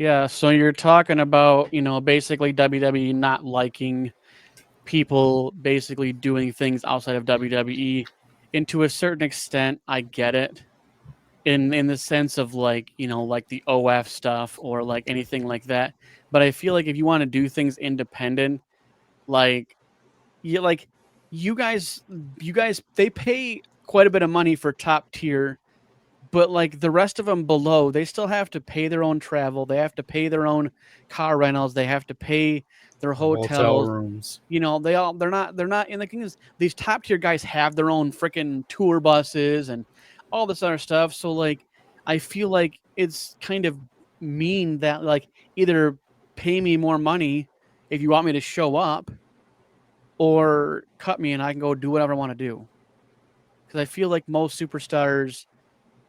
Yeah, so you're talking about, basically WWE not liking people basically doing things outside of WWE. And to a certain extent, I get it. In the sense of like, like the OF stuff or like anything like that. But I feel like if you want to do things independent, like like you guys you guys they pay quite a bit of money for top tier, but like the rest of them below, they still have to pay their own travel, they have to pay their own car rentals, they have to pay their Hotel hotels. rooms. They're not in the kings. These top tier guys have their own freaking tour buses and all this other stuff. So like I feel like it's kind of mean that like either pay me more money if you want me to show up or cut me and I can go do whatever I want to do. Because I feel like most superstars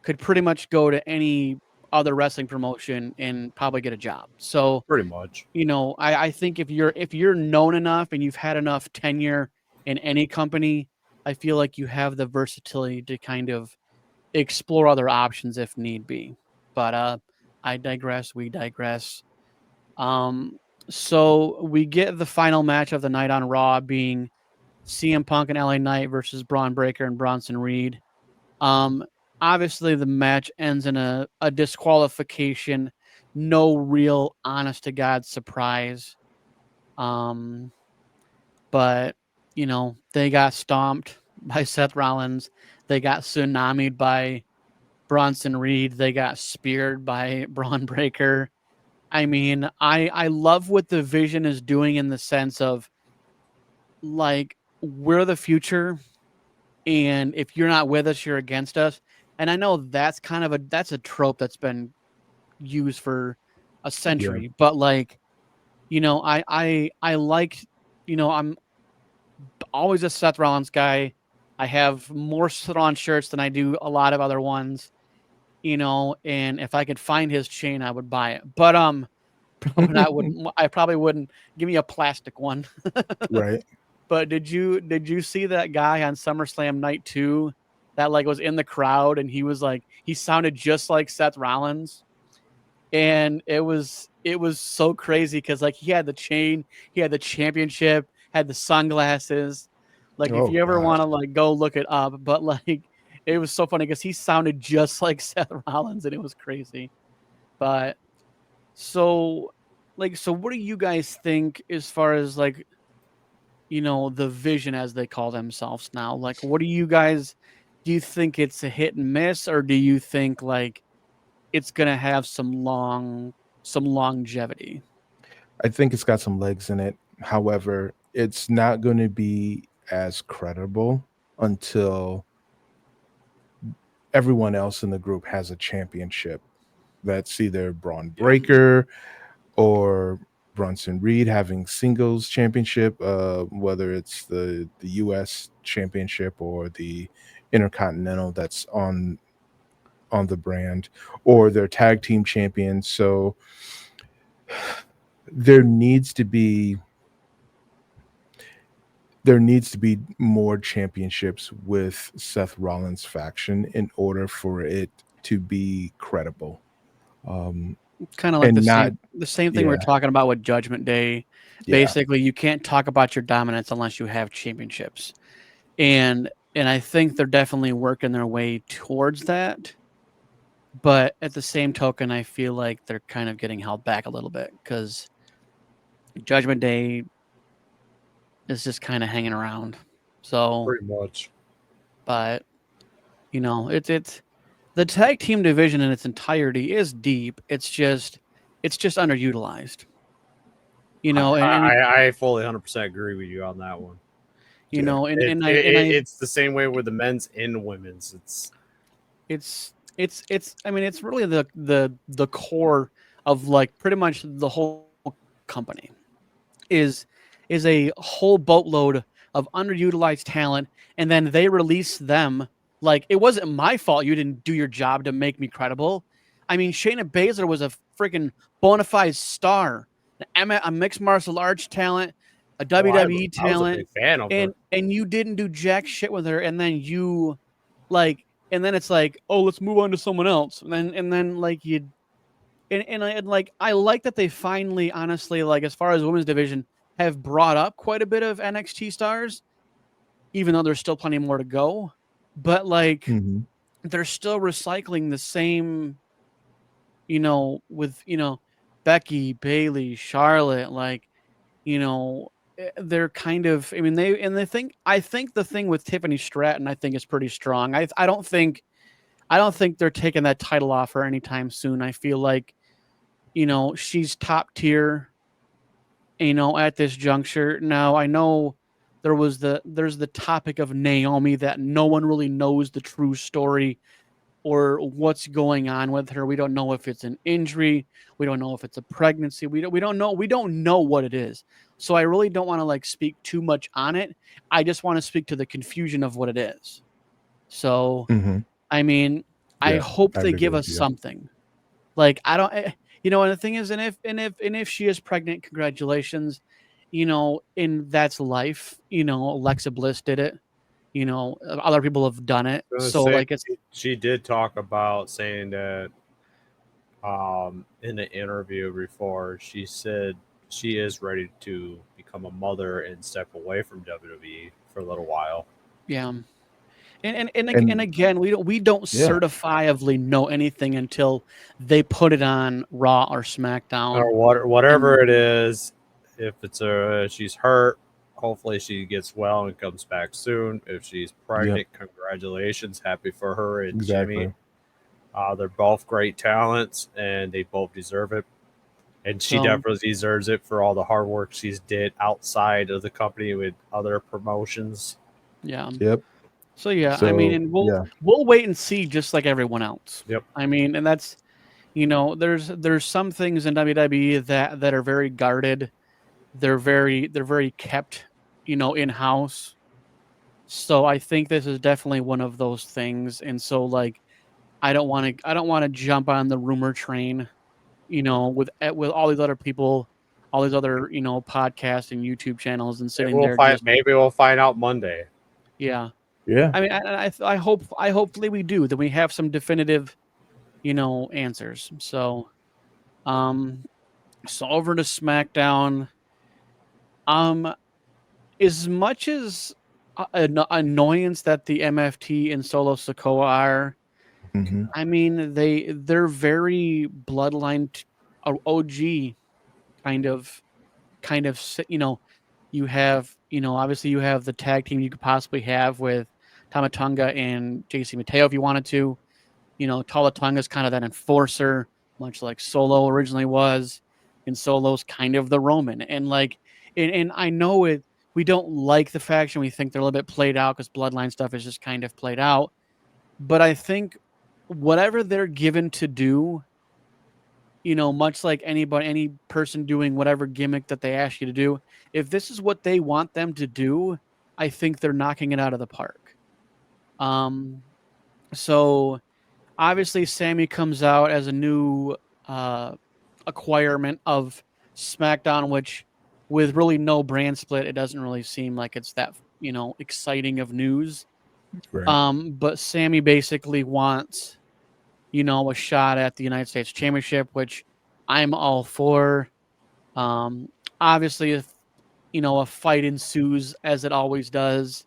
could pretty much go to any other wrestling promotion and probably get a job. So, Pretty much. I think if you're known enough and you've had enough tenure in any company, I feel like you have the versatility to kind of explore other options if need be. But I digress. We digress. Um, so we get the final match of the night on Raw being CM Punk and LA Knight versus Braun Breaker and Bronson Reed. Um, Obviously, the match ends in a disqualification. No real, honest to God surprise. Um, but they got stomped by Seth Rollins. They got tsunamied by Bronson Reed. They got speared by Braun Breaker. I mean, I love what the Vision is doing in the sense of like we're the future, and if you're not with us, you're against us. And I know that's kind of that's a trope that's been used for a Yeah. century, but like, I like, I'm always a Seth Rollins guy. I have more Seth shirts than I do a lot of other ones, and if I could find his chain, I would buy it. But I probably wouldn't. Give me a plastic one. Right. But did you see that guy on SummerSlam night 2 that like was in the crowd and he was like he sounded just like Seth Rollins? And it was so crazy because like he had the chain, he had the championship, had the sunglasses. Like if Oh you ever God. want to like go look it up, but like it was so funny because he sounded just like Seth Rollins and it was crazy. But so so what do you guys think as far as like the Vision as they call themselves now? Like, what do you think it's a hit and miss, or do you think like it's gonna have some longevity? I think it's got some legs in it. However, it's not going to be as credible until everyone else in the group has a championship. That's either Braun Yeah. Breaker or Bronson Reed having singles championship, whether it's the U.S. championship or the Intercontinental that's on the brand, or their tag team champions. So there needs to be there needs to be more championships with Seth Rollins faction in order for it to be credible. Um, Kind of like the and same not, the same thing we're yeah, talking about with Judgment Day. yeah, Basically, you can't talk about your dominance unless you have championships. And I think they're definitely working their way towards that. But at the same token, I feel like they're kind of getting held back a little bit because Judgment Day is just kind of hanging around. So, Pretty much. but it's the tag team division in its entirety is deep. It's just underutilized. And I fully 100% agree with you on that one. yeah. It's the same way with the men's and women's. I mean it's really the core of like pretty much the whole company is a whole boatload of underutilized talent, and then they release them. Like it wasn't my fault you didn't do your job to make me credible. I mean, Shayna Baszler was a freaking bona fide star, a mixed martial arts talent, a Oh, WWE I was a talent, big fan of her. and you didn't do jack shit with her, and then like, and then it's like, oh, let's move on to someone else, and then like and like I like that they finally, honestly, like as far as women's division, have brought up quite a bit of NXT stars, even though there's still plenty more to go. But like Mhm. they're still recycling the same, with Becky, Bailey, Charlotte, like they're kind of. I mean, I think the thing with Tiffany Stratton, I think is pretty strong. I don't think they're taking that title off her anytime soon. I feel like she's top tier, at this juncture. Now I know there's the topic of Naomi that no one really knows the true story or what's going on with her. We don't know if it's an injury. We don't know if it's a pregnancy. We don't know what it is. So I really don't want to like speak too much on it. I just want to speak to the confusion of what it is. So, Mhm. I mean, I Yeah, hope I they would agree give us with you. something. Like I don't and the thing is, and if she is pregnant, congratulations. And that's life. Alexa Bliss did it. Other people have done it. I was So gonna say like it's she did talk about saying that in the interview before she said she is ready to become a mother and step away from WWE for a little while. yeah. And And again, we don't yeah, certifiably know anything until they put it on Raw or SmackDown. Or whatever And it is. If it's she's hurt, hopefully she gets well and comes back soon. If she's yep, pregnant, congratulations, happy for her and Jimmy. exactly. They're both great talents, and they both deserve it. And she so definitely deserves it for all the hard work she's did outside of the company with other promotions. yeah. Yep. So yeah, I mean, So and yeah. we'll wait and see, just like everyone else. Yep. I mean, and that's there's some things in WWE that are very guarded. They're very kept, in house. So I think this is definitely one of those things. And so like I don't want to jump on the rumor train, with all these other people, all these other, podcasts and YouTube channels and Maybe sitting there just we'll find out Monday. yeah. Yeah. I mean, I hopefully we do that we have some definitive, answers. So, um, so over to SmackDown. Um, as much as annoyance that the MFT and Solo Sokoa are, Mhm. I mean they're very bloodline OG kind of you have obviously you have the tag team you could possibly have with Tamatonga and JC Mateo if you wanted to. Talatonga's kind of that enforcer, much like Solo originally was, and Solo's kind of the Roman. And like, and I know it. We don't like the faction. We think they're a little bit played out because Bloodline stuff is just kind of played out. But I think whatever they're given to do, much like any person doing whatever gimmick that they ask you to do, if this is what they want them to do, I think they're knocking it out of the park. Um, so obviously, Sammy comes out as a new acquirement of SmackDown, which with really no brand split, it doesn't really seem like it's that exciting of news. Right. But Sammy basically wants a shot at the United States Championship, which I'm all for. Um, Obviously, if a fight ensues as it always does,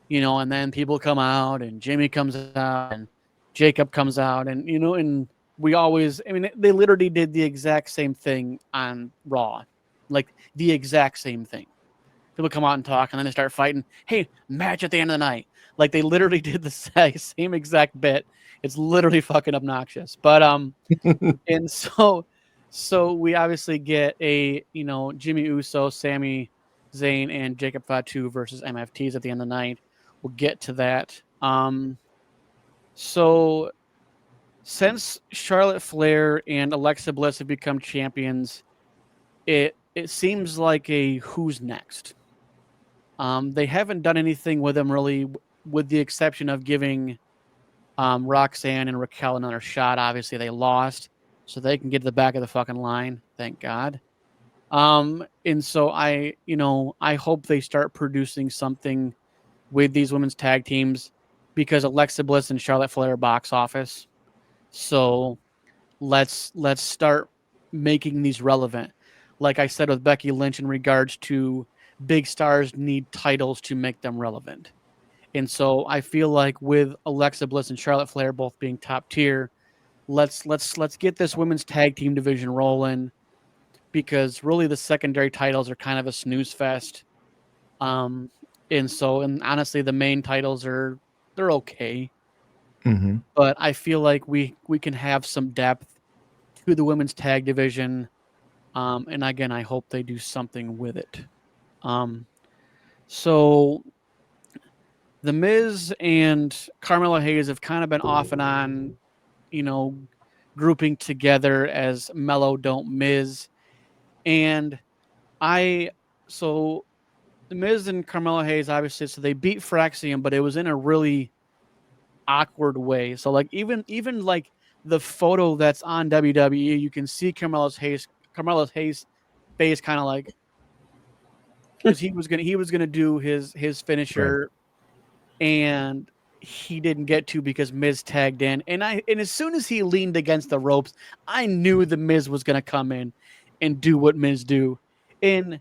and then people come out and Jimmy comes out and Jacob comes out and and we always I mean they literally did the exact same thing on Raw. Like the exact same thing. People come out and talk and then they start fighting. Hey, match at the end of the night. Like they literally did the same exact bit. It's literally fucking obnoxious. But and so we obviously get a Jimmy Uso, Sami Zayn, and Jacob Fatu versus MFTs at the end of the night. We'll get to that. So since Charlotte Flair and Alexa Bliss have become champions, it seems like a who's next. They haven't done anything with them really, with the exception of giving Roxanne and Raquel another shot. Obviously, they lost, so they can get to the back of the fucking line. Thank God. And so I hope they start producing something with these women's tag teams because Alexa Bliss and Charlotte Flair box office. So let's start making these relevant. Like I said with Becky Lynch in regards to big stars need titles to make them relevant. And so I feel like with Alexa Bliss and Charlotte Flair both being top tier, let's get this women's tag team division rolling, because really the secondary titles are kind of a snooze fest. And honestly, the main titles they're okay, Hmm. but I feel like we can have some depth to the women's tag division. And again, I hope they do something with it. Um, so the Miz and Carmelo Hayes have kind of been off and on, you know, grouping together as Mellow Don't Miz. And I, so the Miz and Carmelo Hayes, obviously, so they beat Fraxium, but it was in a really awkward way. So like even like the photo that's on WWE, you can see Carmelo Hayes face kind of like, because he was gonna do his finisher, and he didn't get to because Miz tagged in, and as soon as he leaned against the ropes, I knew the Miz was gonna come in and do what Miz do. And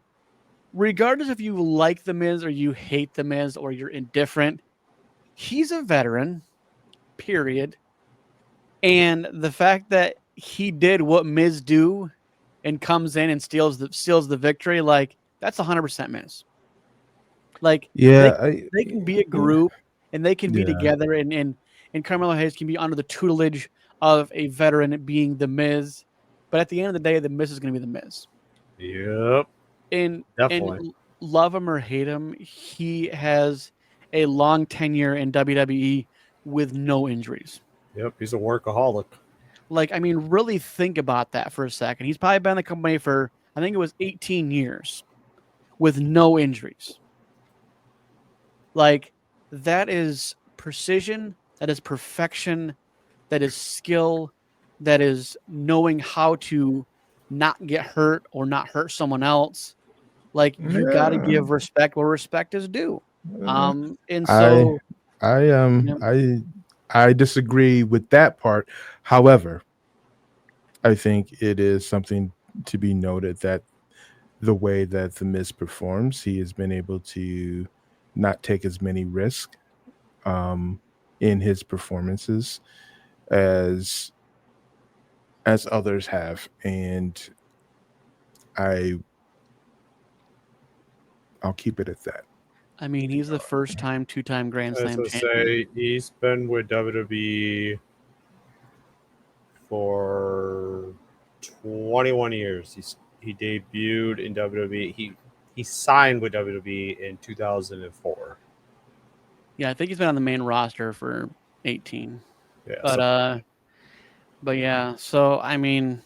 regardless if you like the Miz or you hate the Miz or you're indifferent, he's a veteran, period. And the fact that he did what Miz do and comes in and steals the victory, like that's 100% Miz. Like Yeah, they can be a group and they can be yeah. together, and Carmelo Hayes can be under the tutelage of a veteran being the Miz. But at the end of the day, the Miz is going to be the Miz. Yep, And definitely. love him or hate him, he has a long tenure in WWE with no injuries. Yep, he's a workaholic. Like, I mean, really think about that for a second. He's probably been in the company for, I think it was 18 years with no injuries. Like, that is precision, that is perfection, that is skill, that is knowing how to not get hurt or not hurt someone else. Like, you got to Yeah. give respect where respect is due. And I so, I you know, I disagree with that part. However, I think it is something to be noted that the way that the Miz performs, he has been able to not take as many risks in his performances as others have, and I I'll keep it at that. I mean, he's the first time two-time Grand As Slam I champion. say, he's been with WWE for 21 years. He debuted in WWE. He signed with WWE in 2004. Yeah, I think he's been on the main roster for 18. Yeah, But yeah, so I mean,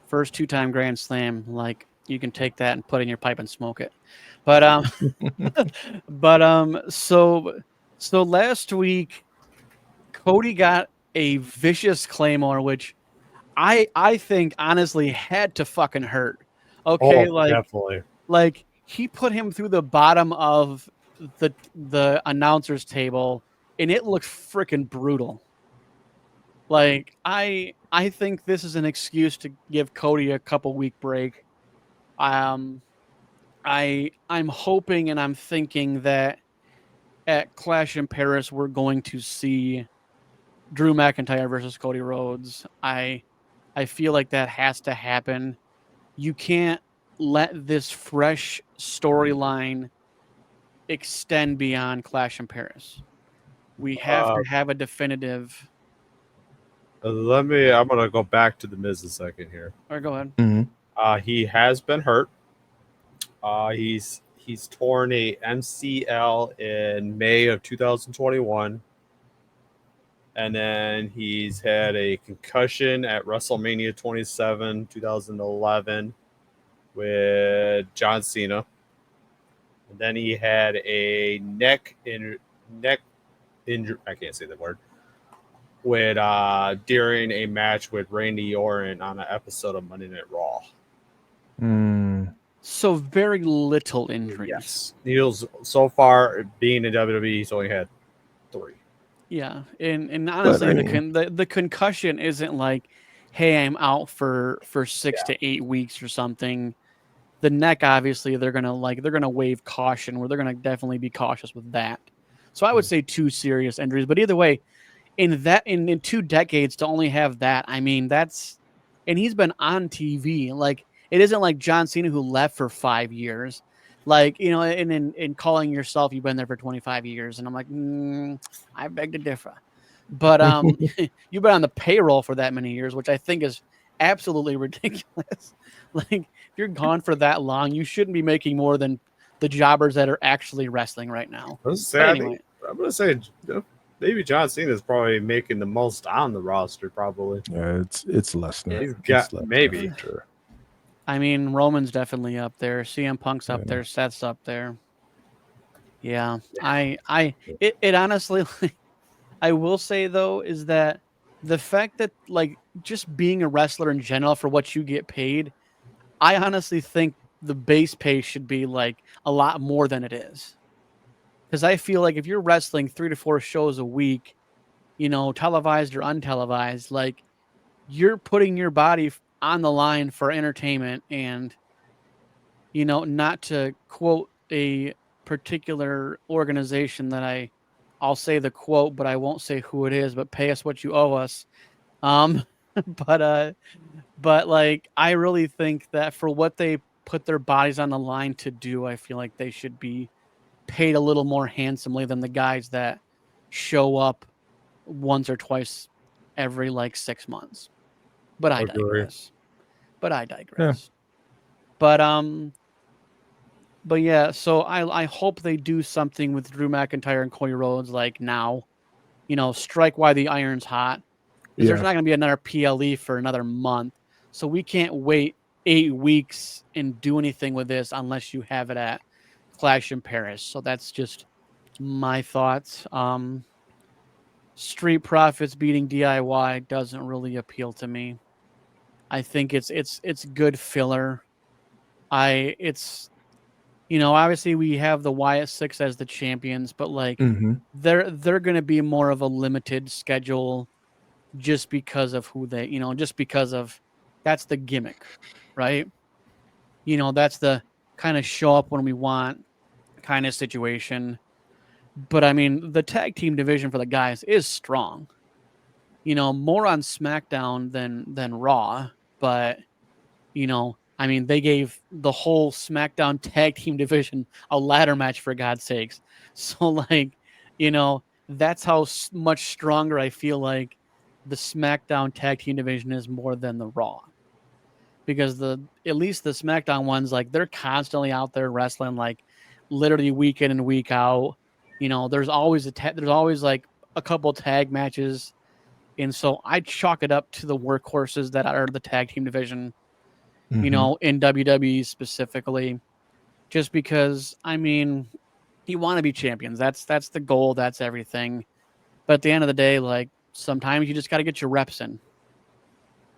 first two-time Grand Slam, like you can take that and put it in your pipe and smoke it. But so last week Cody got a vicious Claymore, which I think honestly had to fucking hurt. Okay, definitely. like he put him through the bottom of the announcer's table, and it looked freaking brutal. Like I think this is an excuse to give Cody a couple week break. Um, I'm hoping and I'm thinking that at Clash in Paris we're going to see Drew McIntyre versus Cody Rhodes. I feel like that has to happen. You can't let this fresh storyline extend beyond Clash in Paris. We have Uh, to have a definitive. I'm gonna go back to the Miz a second here. Or go ahead. Mhm. He has been hurt. He's torn a MCL in May of 2021, and then he's had a concussion at WrestleMania 27, 2011, with John Cena. And then he had a neck injury. I can't say the word. With during a match with Randy Orton on an episode of Monday Night Raw. Mm. So very little injuries. Yes, Neil's so far being in WWE, he's only had 3. Yeah, and honestly, I mean- the concussion isn't like hey, I'm out for 6 to 8 weeks or something. The neck, obviously, they're gonna waive caution, where they're gonna definitely be cautious with that. So I would say 2 serious injuries, but either way, in 2 decades to only have that, I mean, that's, and he's been on TV. Like, it isn't like John Cena who left for 5 years. Like, and in calling yourself, you've been there for 25 years, and I'm like, I beg to differ. But you've been on the payroll for that many years, which I think is absolutely ridiculous. Like, if you're gone for that long, you shouldn't be making more than the jobbers that are actually wrestling right now. I'm gonna say maybe John Cena is probably making the most on the roster. Probably. Yeah, it's less than He's it's got less maybe. than, sure. I mean, Roman's definitely up there. CM Punk's up Yeah. there. Seth's up there. Yeah, it honestly, I will say though, is that the fact that, like, just being a wrestler in general for what you get paid, I honestly think the base pay should be like a lot more than it is. Because I feel like if you're wrestling 3 to 4 shows a week, televised or untelevised, like, you're putting your body on the line for entertainment. And, not to quote a particular organization that I'll say the quote, but I won't say who it is, but pay us what you owe us. But like, I really think that for what they put their bodies on the line to do, I feel like they should be paid a little more handsomely than the guys that show up once or twice every like 6 months. But I digress. But yeah, so I hope they do something with Drew McIntyre and Cody Rhodes, like, now. Strike while the iron's hot. Because there's not going to be another PLE for another month. So we can't wait 8 weeks and do anything with this unless you have it at Clash in Paris. So that's just my thoughts. Street Profits beating DIY doesn't really appeal to me. I think it's good filler. Obviously we have the Wyatt Six as the champions, but like, they're going to be more of a limited schedule just because of who they, just because of, that's the gimmick, right? That's the kind of show up when we want kind of situation. But I mean, the tag team division for the guys is strong. More on SmackDown than Raw, but I mean, they gave the whole SmackDown tag team division a ladder match, for God's sakes. So like, that's how much stronger I feel like the SmackDown tag team division is more than the Raw. Because at least the SmackDown ones, like, they're constantly out there wrestling, like, literally week in and week out. There's always like a couple tag matches. And so I chalk it up to the workhorses that are the tag team division, in WWE specifically, just because, I mean, you want to be champions. That's the goal. That's everything. But at the end of the day, like, sometimes you just got to get your reps in.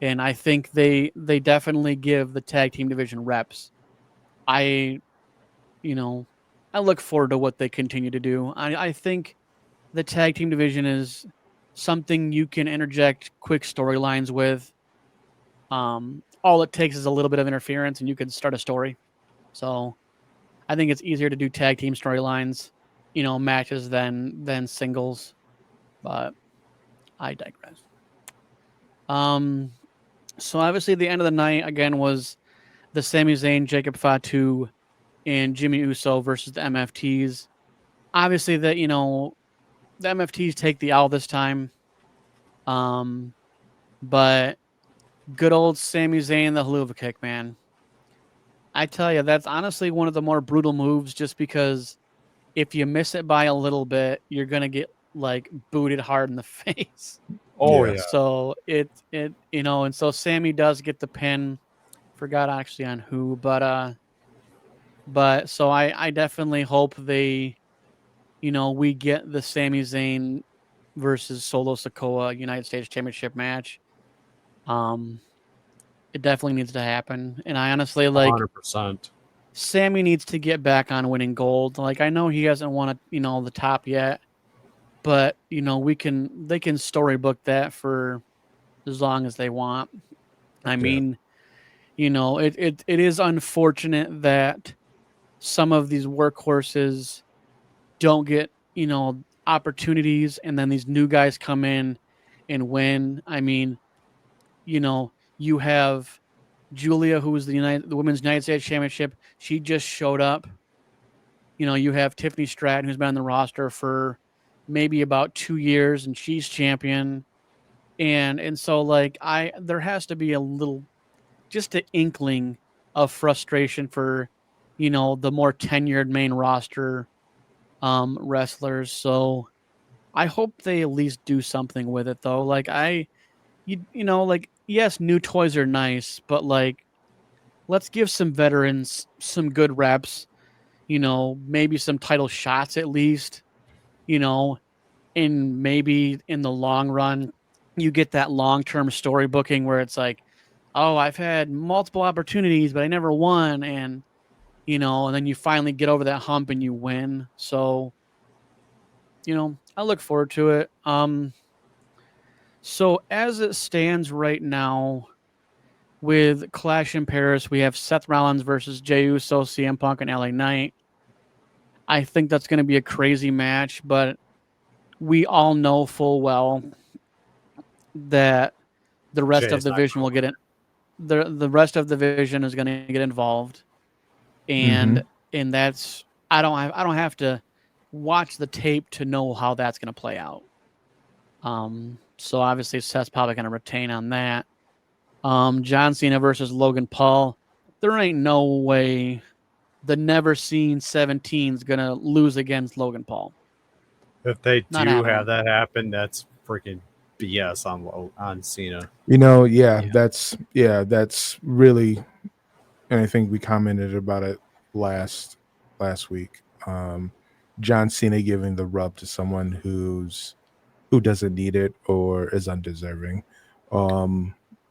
And I think they definitely give the tag team division reps. I look forward to what they continue to do. I think the tag team division is something you can interject quick storylines with. All it takes is a little bit of interference and you can start a story. So I think it's easier to do tag team storylines, matches than singles. But I digress. So obviously the end of the night again was the Sami Zayn, Jacob Fatu, and Jimmy Uso versus the MFTs. Obviously the MFTs take the L this time. But good old Sami Zayn, the haluva kick, man. I tell you, that's honestly one of the more brutal moves, just because if you miss it by a little bit, you're going to get like booted hard in the face. Oh yeah. So and so Sammy does get the pin. Forgot actually on who, but so I definitely hope they, we get the Sami Zayn versus Solo Sikoa United States Championship match. It definitely needs to happen. And I honestly, like, 100%. Sammy needs to get back on winning gold. Like, I know he hasn't won the top yet, but they can storybook that for as long as they want. I mean, it is unfortunate that some of these workhorses don't get, opportunities, and then these new guys come in and win. I mean, you have Julia, who was the Women's United States Championship. She just showed up. You have Tiffany Stratton, who's been on the roster for maybe about 2 years, and she's champion. And so like there has to be a little, just an inkling of frustration for, the more tenured main roster wrestlers. So I hope they at least do something with it, though. Like like, yes, new toys are nice, but like, let's give some veterans some good reps. Maybe some title shots at least. You know, and maybe in the long run, you get that long-term story booking where it's like, oh, I've had multiple opportunities, but I never won, and and then you finally get over that hump and you win. So, I look forward to it. So as it stands right now, with Clash in Paris, we have Seth Rollins versus Jey Uso, CM Punk, and LA Knight. I think that's going to be a crazy match, but we all know full well that the rest Jay's of the not division will going. get it. The rest of the division is going to get involved, and that's I don't have to watch the tape to know how that's going to play out. So obviously Seth's probably going to retain on that. John Cena versus Logan Paul. There ain't no way the never seen 17 is going to lose against Logan Paul. If they Not do happening. have that happen, that's freaking BS on Cena. That's really, and I think we commented about it last week. John Cena giving the rub to someone who doesn't need it or is undeserving.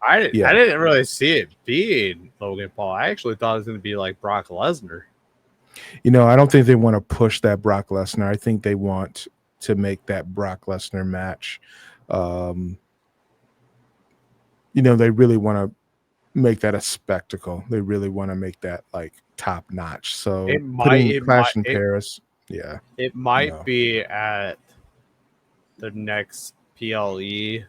I didn't really see it being Logan Paul. I actually thought it was going to be like Brock Lesnar. I don't think they want to push that Brock Lesnar. I think they want to make that Brock Lesnar match. They really want to make that a spectacle. They really want to make that like top notch. So Clash in Paris, yeah, it might be at the next PLE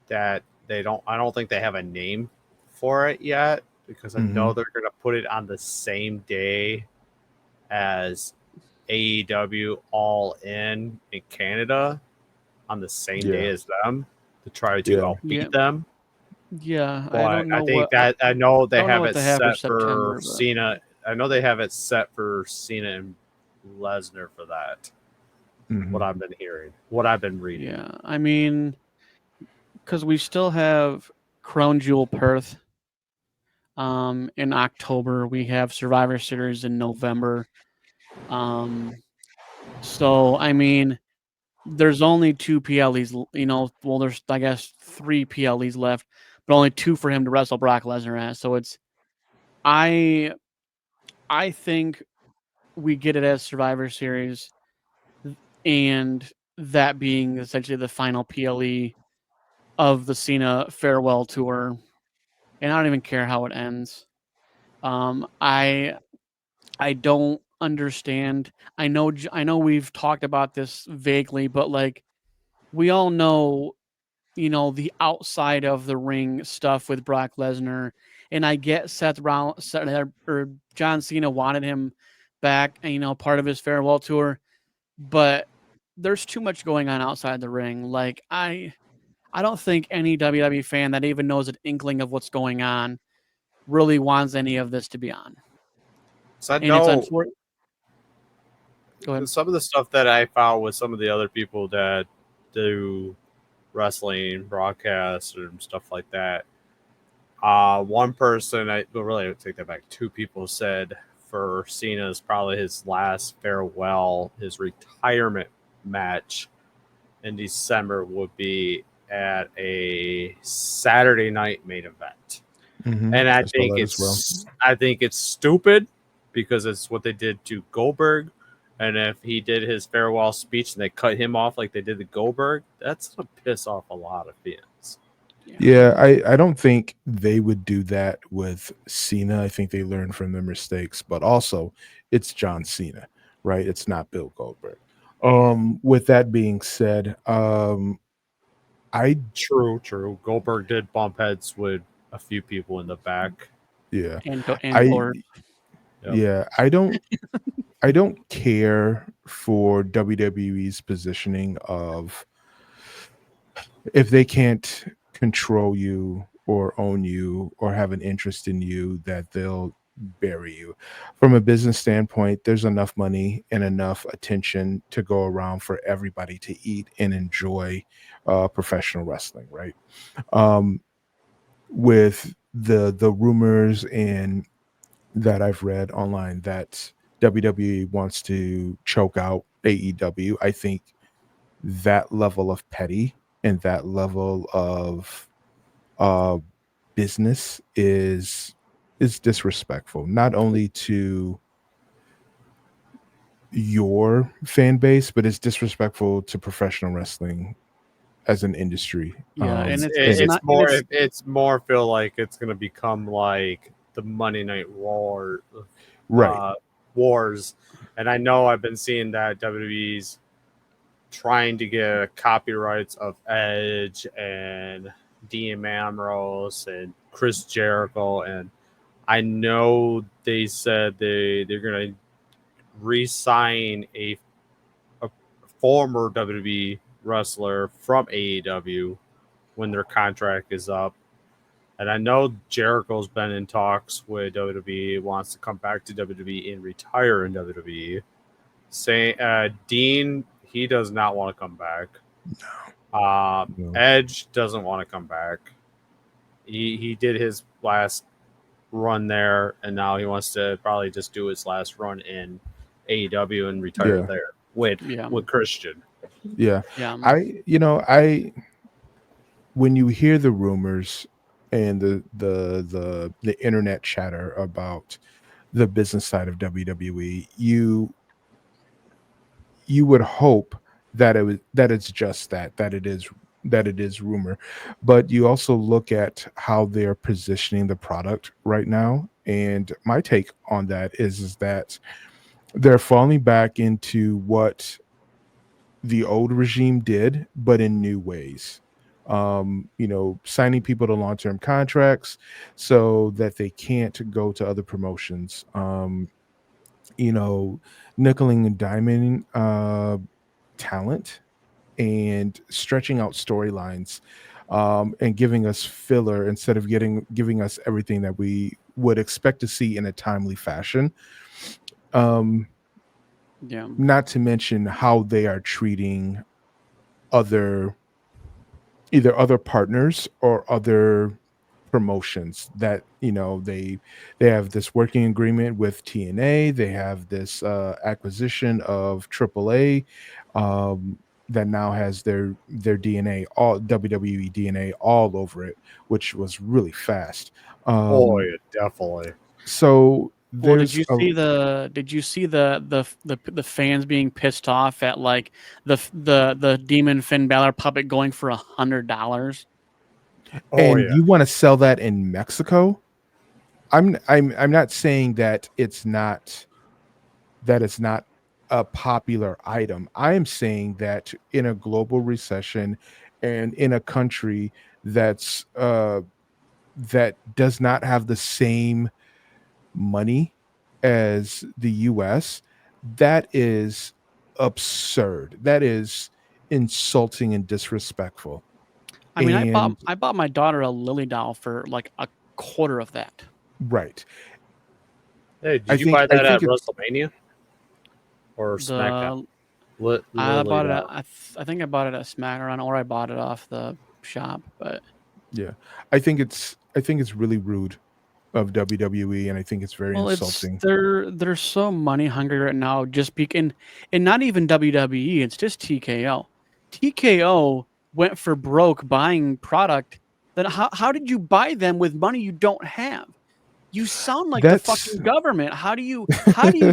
that I don't think they have a name for it yet, because I know they're going to put it on the same day as AEW All In Canada, on the same day as them, to try to outbeat them. Yeah, but I know they have it set for but... Cena. I know they have it set for Cena and Lesnar for that. What I've been hearing, what I've been reading. Yeah, I mean, because we still have Crown Jewel Perth in October. We have Survivor Series in November. So I mean, there's only 2 PLEs. Well, there's I guess 3 PLEs left, but only 2 for him to wrestle Brock Lesnar at. So it's I think we get it as Survivor Series, and that being essentially the final PLE of the Cena farewell tour. And I don't even care how it ends. I don't understand. I know we've talked about this vaguely, but like, we all know, the outside of the ring stuff with Brock Lesnar, and I get Seth Rollins or John Cena wanted him back, and part of his farewell tour, but there's too much going on outside the ring. Like, I don't think any WWE fan that even knows an inkling of what's going on really wants any of this to be on. So I and know it's unfortunate. Go ahead. Some of the stuff that I found with some of the other people that do wrestling broadcasts and stuff like that. One person, I take that back. 2 people said for Cena's probably his last farewell, his retirement match in December would be at a Saturday night main event. And I think it's stupid, because it's what they did to Goldberg. And if he did his farewell speech and they cut him off like they did to Goldberg, that's going to piss off a lot of fans. Yeah, I don't think they would do that with Cena. I think they learn from their mistakes, but also it's John Cena, right? It's not Bill Goldberg. With that being said, I True, true. Goldberg did bump heads with a few people in the back. yeah, and I Lord. Yep. yeah, I don't care for WWE's positioning of if they can't control you or own you or have an interest in you, that they'll bury you. From a business standpoint, there's enough money and enough attention to go around for everybody to eat and enjoy professional wrestling, right? um with the rumors and that I've read online that WWE wants to choke out AEW, I think that level of petty and that level of uh business is disrespectful, not only to your fan base, but it's disrespectful to professional wrestling as an industry. Yeah, and And it's not, and It's more feel like it's gonna become like the Monday Night War right. wars, and I know I've been seeing that WWE's trying to get copyrights of Edge and Dean Ambrose and Chris Jericho, and I know they said they're gonna re-sign a former WWE wrestler from AEW when their contract is up. And I know Jericho's been in talks with WWE, wants to come back to WWE and retire in WWE. Saying Dean, he does not want to come back. No. Edge doesn't want to come back. He did his last run there, and now he wants to probably just do his last run in AEW and retire Yeah. there with yeah, Christian. Yeah. yeah, I when you hear the rumors and the internet chatter about the business side of WWE, you would hope that it's just that it is rumor, but you also look at how they're positioning the product right now, and my take on that is that they're falling back into what the old regime did, but in new ways. Signing people to long-term contracts so that they can't go to other promotions. You know, nickeling and diming talent and stretching out storylines, and giving us filler instead of giving us everything that we would expect to see in a timely fashion. Um, yeah. Not to mention how they are treating other either other partners or other promotions that they have this working agreement with TNA. They have this acquisition of AAA, that now has their DNA, all WWE DNA all over it, which was really fast. Oh, um yeah, definitely. so Well, there's a did you see the fans being pissed off at like the Demon Finn Balor puppet going for $100? Oh, and yeah. you want to sell that in Mexico. I'm not saying that it's not a popular item. I am saying that in a global recession and in a country that does not have the same money as the US, that is absurd. That is insulting and disrespectful. I mean, And I bought my daughter a Lily doll for like a quarter of that. right. Hey, I did you think buy I that think at it WrestleMania or SmackDown? The I Literally bought it that. I think I bought it at SmackDown, or I bought it off the shop. But yeah. I think it's really rude of WWE, and I think it's very well, it's insulting. they're so money hungry right now. Just and not even WWE. It's just TKO. TKO went for broke buying product. Then how did you buy them with money you don't have? You sound like the That's fucking government. How do you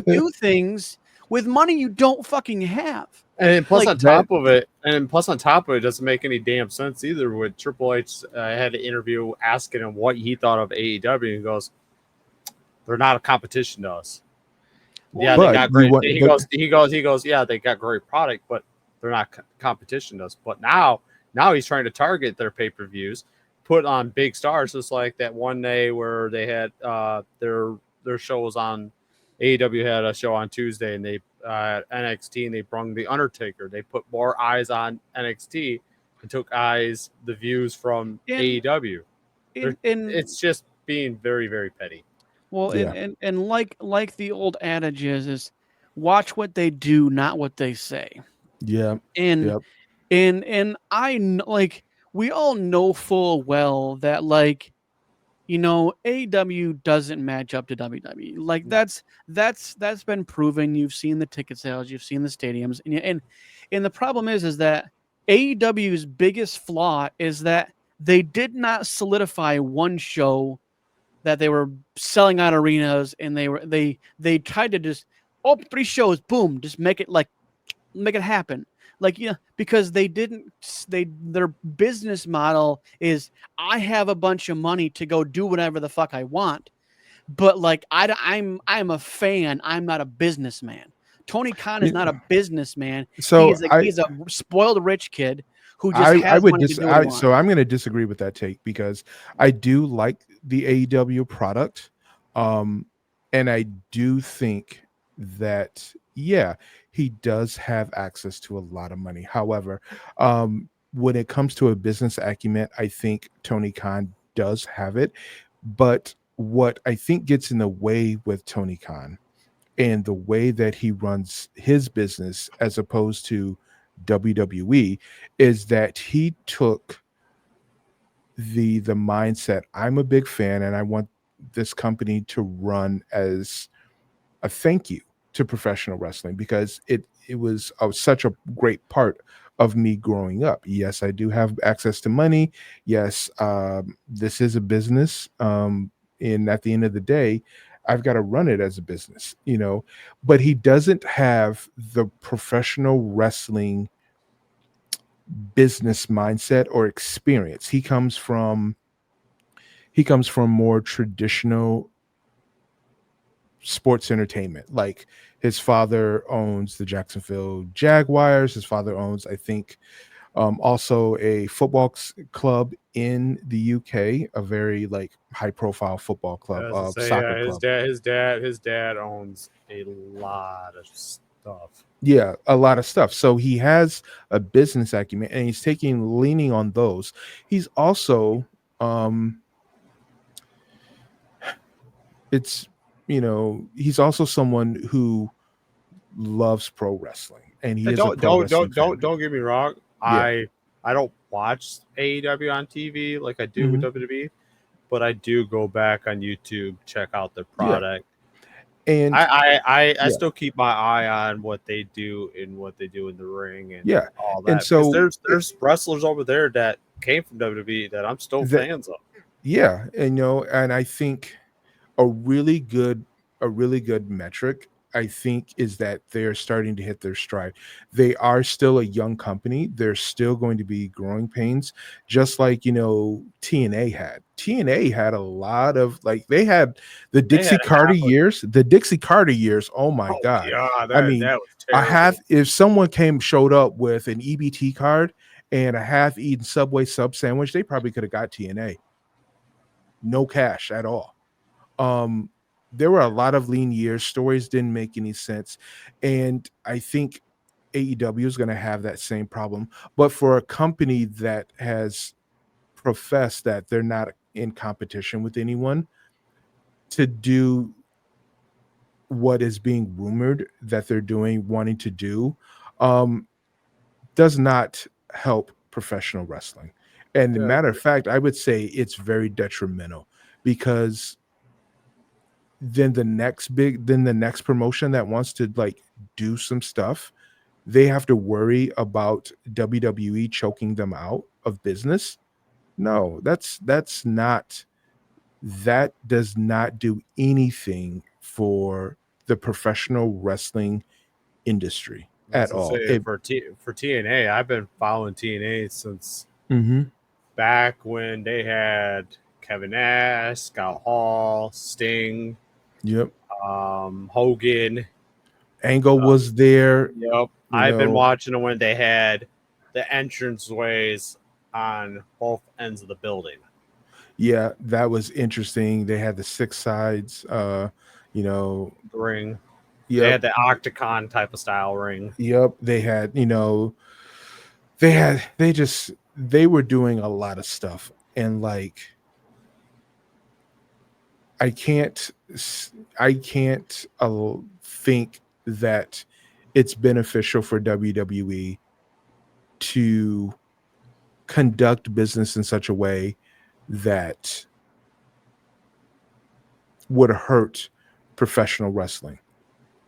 do things with money you don't fucking have. And plus Like on top of it, it doesn't make any damn sense either. With Triple H, had an interview asking him what he thought of AEW, and he goes, "They're not a competition to us." Yeah, But they got you great. want- but- He goes. Yeah, they got great product, but they're not competition to us. But now he's trying to target their pay per views, put on big stars, just like that one day where they had their show was on. AEW had a show on Tuesday, and they NXT, and they brung the Undertaker. They put more eyes on NXT and took the views from AEW. It's just being very, very petty. Well, Yeah. and like the old adage is watch what they do, not what they say. Yeah. And Yep. and like we all know full well that like AEW doesn't match up to WWE. Like No. that's been proven. You've seen the ticket sales, you've seen the stadiums, and the problem is that AEW's biggest flaw is that they did not solidify one show that they were selling out arenas, and they tried to just 3 shows, boom, just make it happen. Like, because their business model is, I have a bunch of money to go do whatever the fuck I want, but like I'm a fan, I'm not a businessman. Tony Khan is not a businessman. So he's a spoiled rich kid who just I has would money to do what he wants. so I'm going to disagree with that take, because I do like the AEW product, and I do think that he does have access to a lot of money. However, when it comes to a business acumen, I think Tony Khan does have it. But what I think gets in the way with Tony Khan and the way that he runs his business as opposed to WWE is that he took the mindset, I'm a big fan and I want this company to run as a thank you to professional wrestling, because it was such a great part of me growing up. Yes, I do have access to money. Yes, this is a business, and at the end of the day, I've got to run it as a business, but he doesn't have the professional wrestling business mindset or experience. He comes from more traditional sports entertainment. Like, his father owns the Jacksonville Jaguars. His father owns, I think, also a football club in the UK, a very like high profile football club, soccer club. His dad owns a lot of stuff. Yeah, a lot of stuff. So he has a business acumen, and he's leaning on those. He's also he's also someone who loves pro wrestling, and he is a pro wrestling fan. Don't get me wrong. Yeah. I don't watch AEW on TV like I do Mhm. with WWE, but I do go back on YouTube, check out their product. And I still keep my eye on what they do and what they do in the ring and all that. And so there's wrestlers over there that came from WWE that I'm still fans of. Yeah, and I think a really good metric, I think, is that they're starting to hit their stride. They are still a young company. There's still going to be growing pains, just like TNA had. TNA had a lot of, like, they had the Dixie Carter years. The Dixie Carter years. Oh my god! Yeah, I mean, that was terrible. if someone showed up with an EBT card and a half-eaten Subway sub sandwich, they probably could have got TNA. No cash at all. There were a lot of lean years. Stories didn't make any sense. And I think AEW is going to have that same problem. But for a company that has professed that they're not in competition with anyone, to do what is being rumored that they're wanting to do, does not help professional wrestling. And the matter of fact, I would say it's very detrimental, because then the next promotion that wants to like do some stuff, they have to worry about WWE choking them out of business. No, that does not do anything for the professional wrestling industry I was at gonna all. say, for TNA, I've been following TNA since back when they had Kevin Nash, Scott Hall, Sting, Yep. Hogan. Angle was there. Yep. I've been watching them when they had the entranceways on both ends of the building. Yeah, that was interesting. They had the 6 sides, you know, The ring. yep. They had the octagon type of style ring. Yep. They had, you know, they were doing a lot of stuff. And like, I can't think that it's beneficial for WWE to conduct business in such a way that would hurt professional wrestling.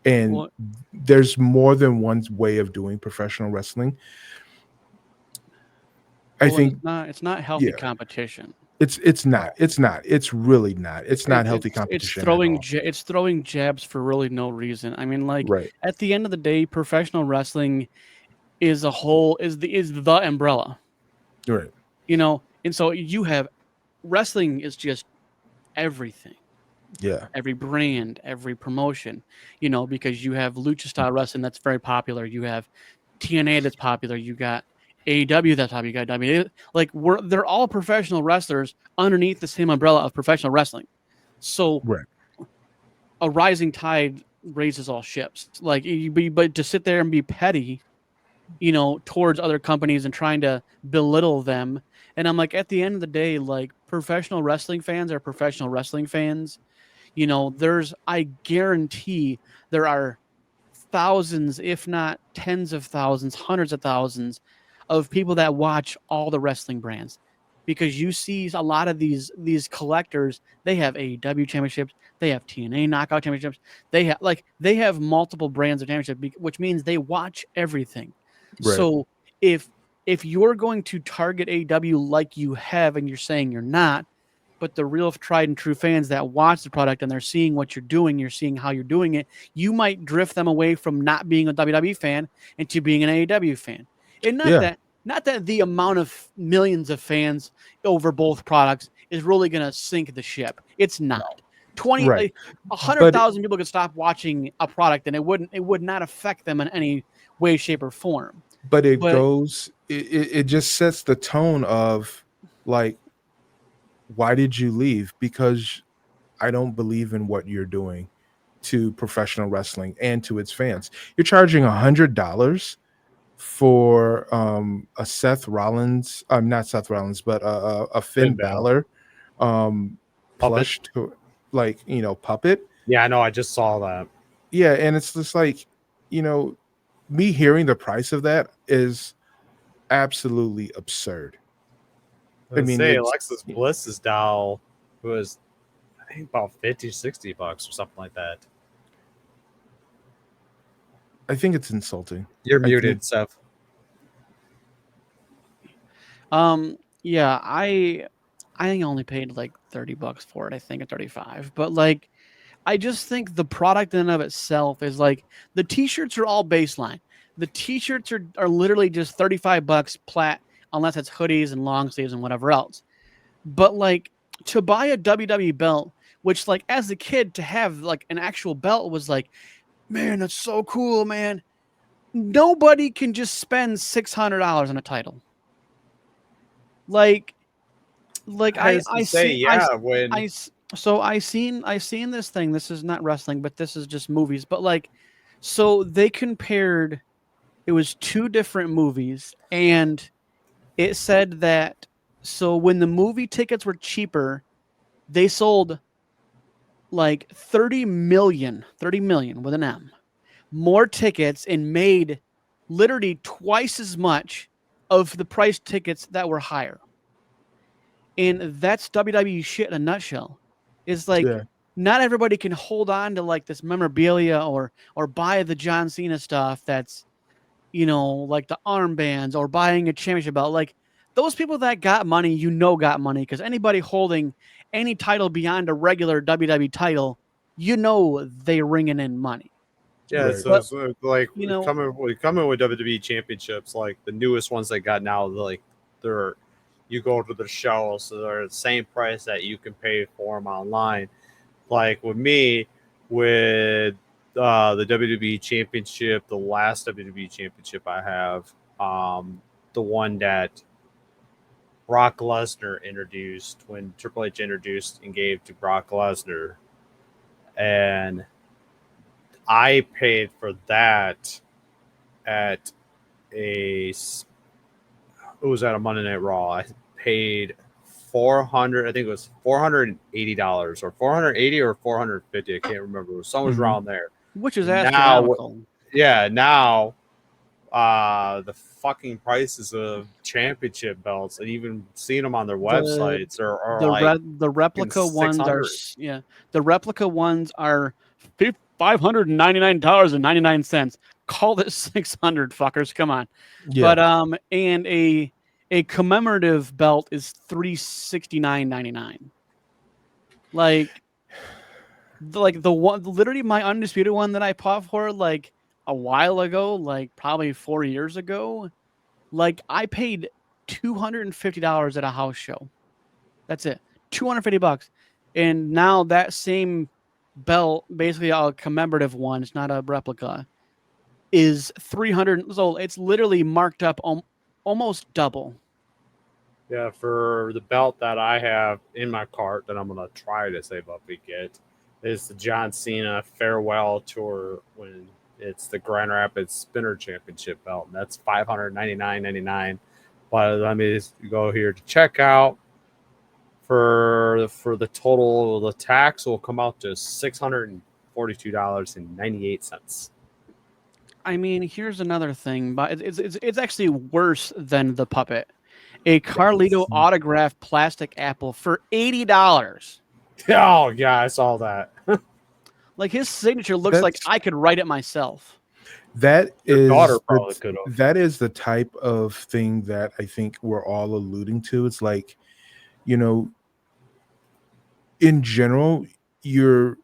And Well, there's more than one way of doing professional wrestling. I think it's not healthy yeah. competition. It's not. It's really not. It's not healthy competition at all. It's throwing jabs for really no reason. I mean, like Right. at the end of the day, professional wrestling is a whole is the umbrella. Right. You know, and so you have wrestling is just everything. Yeah. Every brand, every promotion, you know, because you have lucha style wrestling that's very popular. You have TNA that's popular. You got AEW that's popular. You got WWE. Like they're all professional wrestlers underneath the same umbrella of professional wrestling. So Right. a rising tide raises all ships. Like, but to sit there and be petty, you know, towards other companies and trying to belittle them. And I'm like, at the end of the day, like professional wrestling fans are professional wrestling fans. You know, I guarantee there are thousands, if not tens of thousands, hundreds of thousands of people that watch all the wrestling brands, because you see a lot of these collectors, they have AEW championships, they have TNA knockout championships, they have multiple brands of championship, which means they watch everything. Right. So if you're going to target AEW like you have, and you're saying you're not, but the real tried and true fans that watch the product and they're seeing what you're doing, you're seeing how you're doing it, you might drift them away from not being a WWE fan into being an AEW fan. And not that the amount of millions of fans over both products is really going to sink the ship. It's not. 100,000 people could stop watching a product and it would not affect them in any way, shape, or form. But it just sets the tone of like, why did you leave? Because I don't believe in what you're doing to professional wrestling and to its fans. You're charging $100 for a Seth Rollins, not Seth Rollins, but a Finn Balor plush to, like, you know, puppet. Yeah, I know. I just saw that. Yeah, and it's just like, you know, me hearing the price of that is absolutely absurd. I mean, Alexis Bliss's doll was, I think, about $50-$60 or something like that. I think it's insulting. You're muted, Seth. Yeah, I think I only paid like $30 for it. I think at 35, but like, I just think the product in and of itself is like, the t-shirts are all baseline. The t-shirts are literally just $35 plat, unless it's hoodies and long sleeves and whatever else. But like, to buy a WWE belt, which like as a kid to have like an actual belt was like, man, that's so cool, man. Nobody can just spend $600 on a title. So I seen this thing. This is not wrestling, but this is just movies. But like, so they compared, it was 2 different movies, and it said that, so when the movie tickets were cheaper, they sold like 30 million with an M, more tickets, and made literally twice as much of the price tickets that were higher. And that's WWE shit in a nutshell. It's like, not everybody can hold on to like this memorabilia or buy the John Cena stuff that's, you know, like the armbands or buying a championship belt. Like, those people that got money, you know, got money, because anybody holding any title beyond a regular WWE title, you know, they ringing in money. Yeah, Right. so like You know, coming with WWE championships, like the newest ones they got now, like they're you go to the show, so they're the same price that you can pay for them online. Like with me, with the WWE championship, the last WWE championship I have, the one that Brock Lesnar introduced when Triple H introduced and gave to Brock Lesnar, and I paid for that at it was at a Monday Night Raw. I paid 400. I think it was $480 or 480 or 450. I can't remember. It was somewhere Mhm. around there. which is Now, astronomical. yeah, now the fucking prices of championship belts and even seeing them on their The websites are like the replica ones are 600. yeah, the replica ones are $599.99. Call it 600, fuckers. Come on. Yeah. But and a commemorative belt is $369.99. Like the one, literally my undisputed one that I bought for like a while ago, like probably 4 years ago. Like I paid $250 at a house show. That's it. $250. And now that same belt, basically a commemorative one, it's not a replica, is 300. So it's literally marked up almost double. Yeah, for the belt that I have in my cart that I'm gonna try to save up and get is the John Cena Farewell Tour when it's the Grand Rapids Spinner Championship belt, and that's $599.99. But let me just go here to checkout for the total. The tax will come out to $642.98. I mean, here's another thing, but it's actually worse than the puppet. A Carlito autographed plastic apple for $80. Oh yeah, I saw that. Like his signature looks like I could write it myself. That Your is daughter probably could have. that is the type of thing that I think we're all alluding to. It's like, you know, in general, you're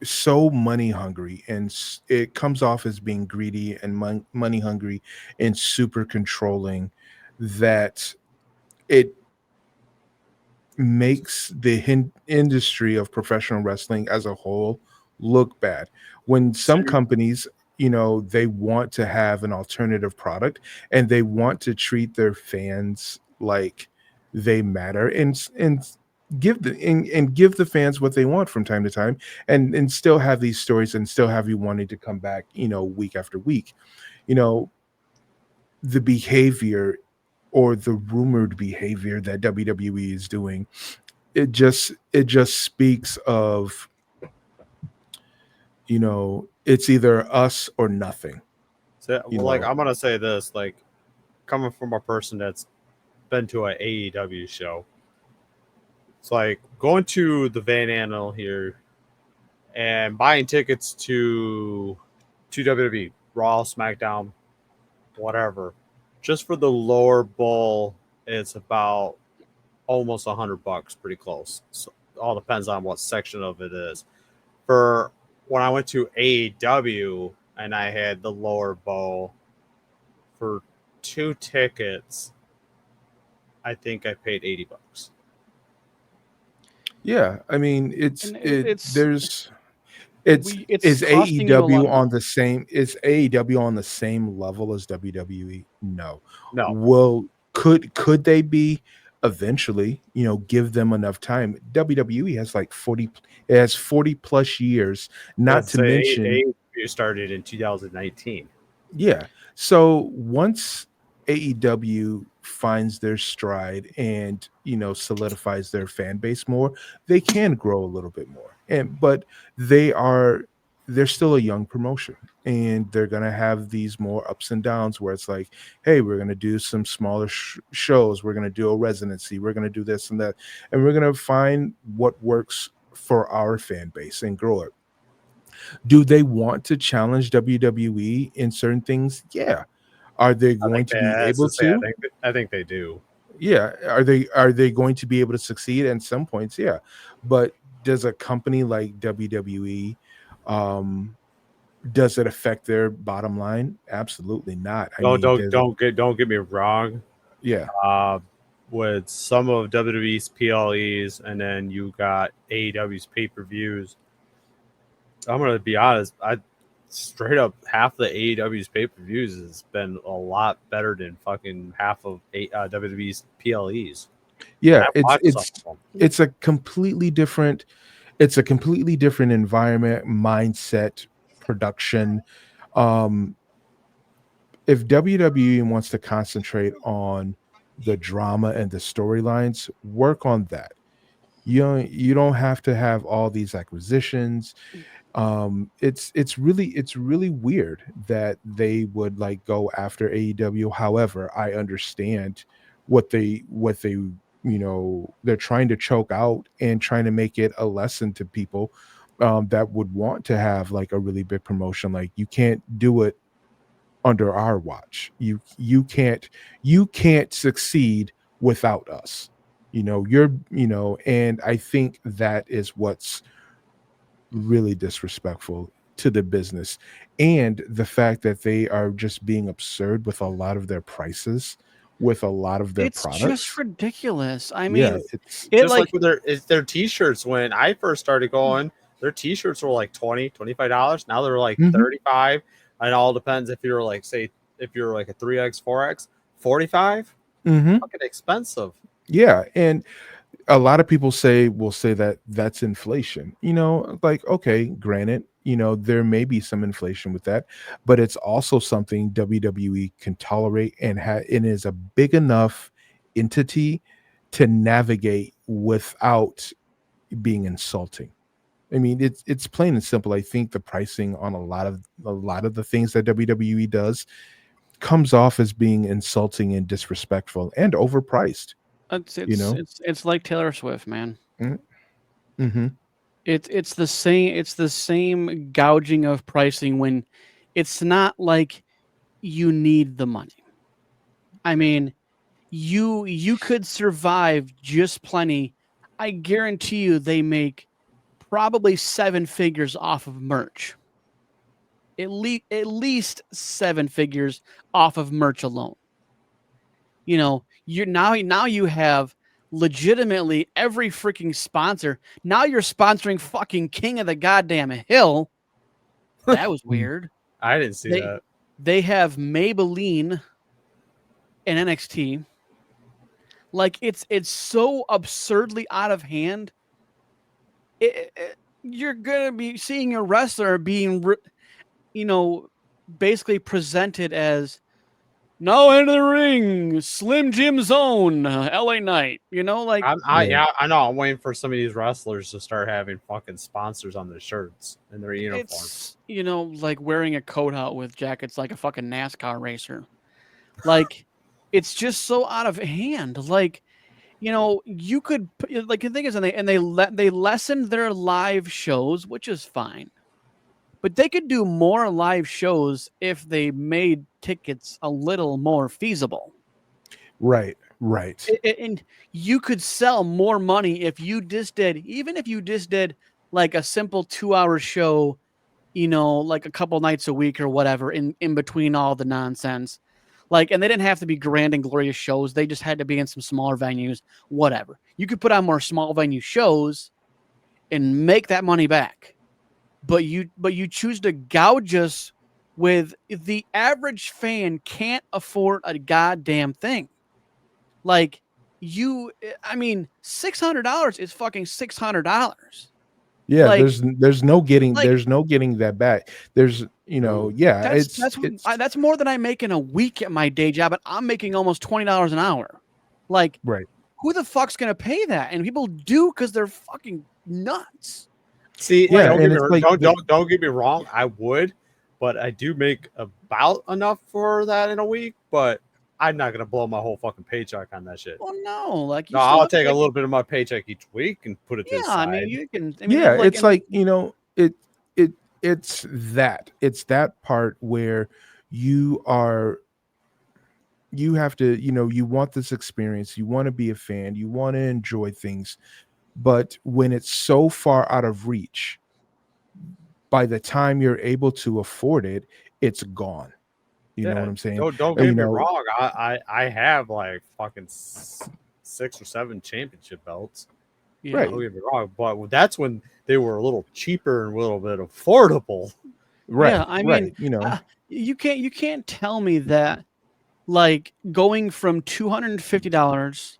so money hungry, and it comes off as being greedy and money hungry and super controlling, that it makes the industry of professional wrestling as a whole look bad. When some companies, they want to have an alternative product and they want to treat their fans like they matter, and give the fans what they want from time to time, and still have these stories and still have you wanting to come back, week after week. you know the behavior, or the rumored behavior that WWE is doing, it just speaks of, it's either us or nothing. So, you well, like know I'm gonna say this, like coming from a person that's been to an AEW show, it's like going to the Van Andel here and buying tickets to WWE, Raw, SmackDown, whatever, just for the lower bowl. It's about almost $100, pretty close. So all depends on what section of it is. For when I went to AEW and I had the lower bowl for 2 tickets, I think I paid $80. Yeah, I mean, And it's there's it's it's is costing you a lot AEW of on money. the same is AEW on the same level as WWE? No. No, Well, could they be eventually? Give them enough time. WWE has like 40, it has 40 plus years, not let's to say mention. AEW started in 2019. Yeah. So once AEW finds their stride and, solidifies their fan base more, they can grow a little bit more. But they're still a young promotion, and they're going to have these more ups and downs where it's like, hey, we're going to do some smaller shows, we're going to do a residency, we're going to do this and that, and we're going to find what works for our fan base and grow it. Do they want to challenge WWE in certain things? Yeah. Are they going to be able to? I think they do. Yeah. Are they going to be able to succeed at some points? Yeah. But does a company like WWE Does it affect their bottom line? Absolutely not. I Don't mean, don't get me wrong. yeah, Uh, with some of WWE's PLEs, and then you got AEW's pay per views. I'm gonna be honest. I straight up half the AEW's pay per views has been a lot better than fucking half of WWE's PLEs. yeah. I've watched some of them. It's a completely different. It's a completely different environment, mindset, production. Um, if WWE wants to concentrate on the drama and the storylines, work on that. You don't have to have all these acquisitions. It's really weird that they would like go after AEW. However, I understand what they they're trying to choke out and trying to make it a lesson to people that would want to have like a really big promotion. Like, you can't do it under our watch. You can't succeed without us. And I think that is what's really disrespectful to the business, and the fact that they are just being absurd with a lot of their prices, with a lot of their It's just products. ridiculous. I Yeah, mean, it's it Just like like with their t-shirts. When I first started going, their t-shirts were like $25. Now they're like Mhm. 35. And it all depends if you're like, say, if you're like a 3X, 4X, 45. Mhm. Fucking expensive. Yeah, and a lot of people will say that that's inflation. Like, okay, granted, there may be some inflation with that, but it's also something WWE can tolerate, and is a big enough entity to navigate without being insulting. I mean, it's plain and simple. I think the pricing on a lot of the things that WWE does comes off as being insulting and disrespectful and overpriced. it's You it's know. it's it's like Taylor Swift, man. Mm-hmm. It's the same gouging of pricing when it's not like you need the money. I mean, you could survive just plenty. I guarantee you they make probably seven figures off of merch. At least seven figures off of merch alone. You're now you have legitimately every freaking sponsor. Now you're sponsoring fucking King of the Goddamn Hill. That was weird. I didn't see They that. they have Maybelline and NXT. Like, it's so absurdly out of hand. You're gonna be seeing a wrestler being basically presented as, now into the ring, Slim Jim Zone, LA Knight. Like, Yeah. I know. I'm waiting for some of these wrestlers to start having fucking sponsors on their shirts and their uniforms. it's like wearing a coat out with jackets like a fucking NASCAR racer. Like, it's just so out of hand. Like, you could like, the thing is, they lessened their live shows, which is fine. But they could do more live shows if they made tickets a little more feasible. Right. Right. And you could sell more money if you just did, even if you just did like a simple 2-hour show, like a couple nights a week or whatever, in between all the nonsense. Like, and they didn't have to be grand and glorious shows. They just had to be in some smaller venues, whatever. You could put on more small venue shows and make that money back. But you choose to gouge us with the average fan can't afford a goddamn thing. Like, I mean, $600 is fucking $600. Yeah, Like, there's no getting like there's no getting that back. There's yeah, that's it's that's it's that's more than I make in a week at my day job, and I'm making almost $20 an hour. Like, right. who the fuck's gonna pay that? And people do because they're fucking nuts. See, Yeah, don't get and me it's like don't get me wrong. I would, but I do make about enough for that in a week. But I'm not gonna blow my whole fucking paycheck on that shit. Well, no, like, No, you still I'll have to take a take. little bit of my paycheck each week and put it to the Yeah, I mean, side. you can. I mean, yeah, like, it's like, it's that part where you are you have to, you want this experience, you want to be a fan, you want to enjoy things, but when it's so far out of reach, by the time you're able to afford it, it's gone. You know Yeah, what I'm saying? don't You get me know, wrong. I have like fucking 6 or 7 championship belts. Yeah. right, Don't get me wrong, but that's when they were a little cheaper and a little bit affordable. right, Yeah, I mean, right. You know, you can't tell me that like going from $250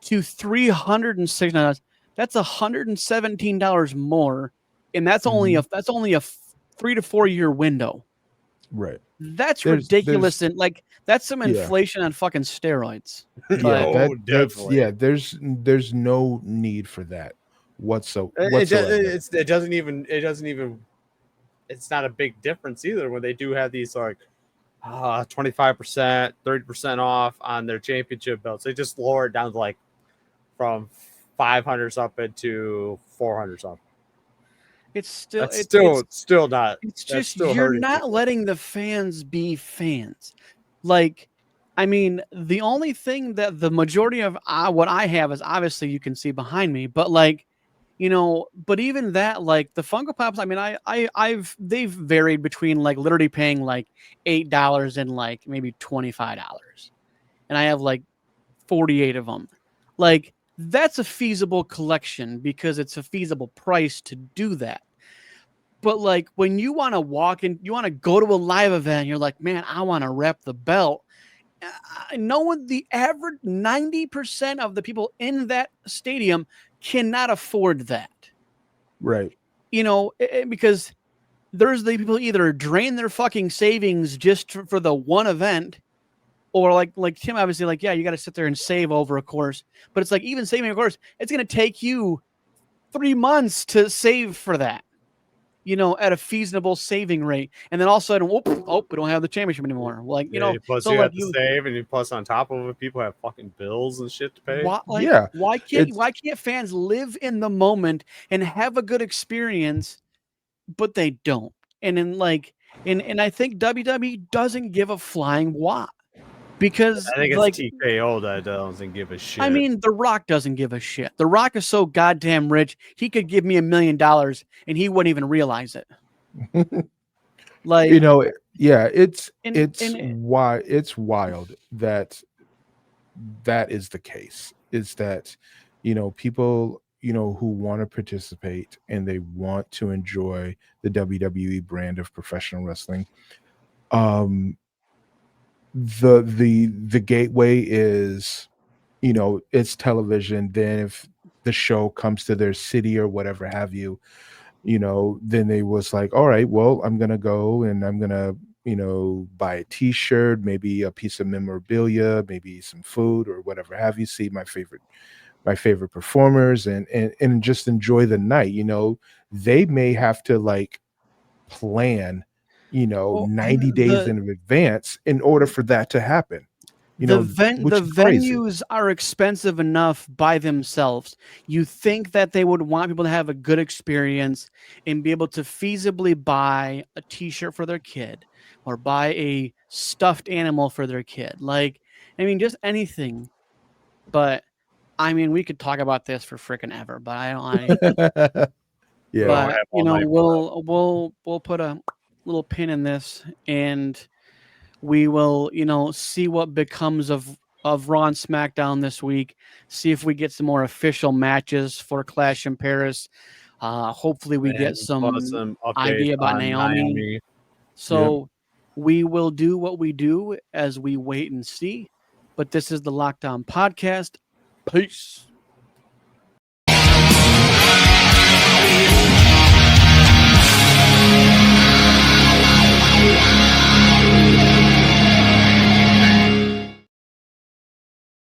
to $369, that's $117 more, and that's only mhm, a 3 to 4 year window. right. That's There's ridiculous, and like that's some yeah. inflation on fucking steroids. Yeah, But Oh, that's definitely. there's no need for that whatsoever. It doesn't even it's not a big difference either when they do have these like 25%, 30% off on their championship belts. They just lower it down to like from 500 something to 400 something. it's still That's still not it's that's just still you're hurting not people. letting the fans be fans. Like, I mean, the only thing that the majority of what I have is obviously you can see behind me, but like, but even that, like the Funko Pops, I mean, they've varied between like literally paying like $8 and like maybe $25, and I have like 48 of them. Like, that's a feasible collection because it's a feasible price to do that. But like when you want to walk in, you want to go to a live event, you're like, man, I want to rep the belt. Knowing the average 90% of the people in that stadium cannot afford that. Right. Because there's the people either drain their fucking savings just for the one event, or like Tim obviously, like, yeah, you got to sit there and save over a course. But it's like even saving a course, it's going to take you 3 months to save for that. At a feasible saving rate, and then all of a sudden, we don't have the championship anymore. Like, Yeah, plus so you like have to save, and you plus on top of it, people have fucking bills and shit to pay. Yeah. why It's can't fans live in the moment and have a good experience, but they don't. And then like, and I think WWE doesn't give a flying why, because I think it's like, TKO that doesn't give a shit. I mean, The Rock doesn't give a shit. The Rock is so goddamn rich, he could give me $1 million and he wouldn't even realize it. Like, yeah, it's and why it's wild that that is the case. Is that people who want to participate and they want to enjoy the WWE brand of professional wrestling. Um, the gateway is it's television. Then if the show comes to their city or whatever have you, then they was like, all right, well, I'm gonna go and I'm gonna buy a t-shirt, maybe a piece of memorabilia, maybe some food or whatever have you, see my favorite performers, and just enjoy the night. They may have to like plan and 90 days in advance in order for that to happen, the which is crazy. venues are expensive enough by themselves. You think that they would want people to have a good experience and be able to feasibly buy a t-shirt for their kid or buy a stuffed animal for their kid. Like, I mean, just anything. But I mean, we could talk about this for freaking ever, but I don't. We Yeah. don't But have all night for that. we'll put a little pin in this, and we will see what becomes of Raw and SmackDown this week. See if we get some more official matches for Clash in Paris. Hopefully we get And plus some some updates idea about on Naomi. Naomi. Yep. So we will do what we do as we wait and see. But this is the Lockdown Podcast. Peace.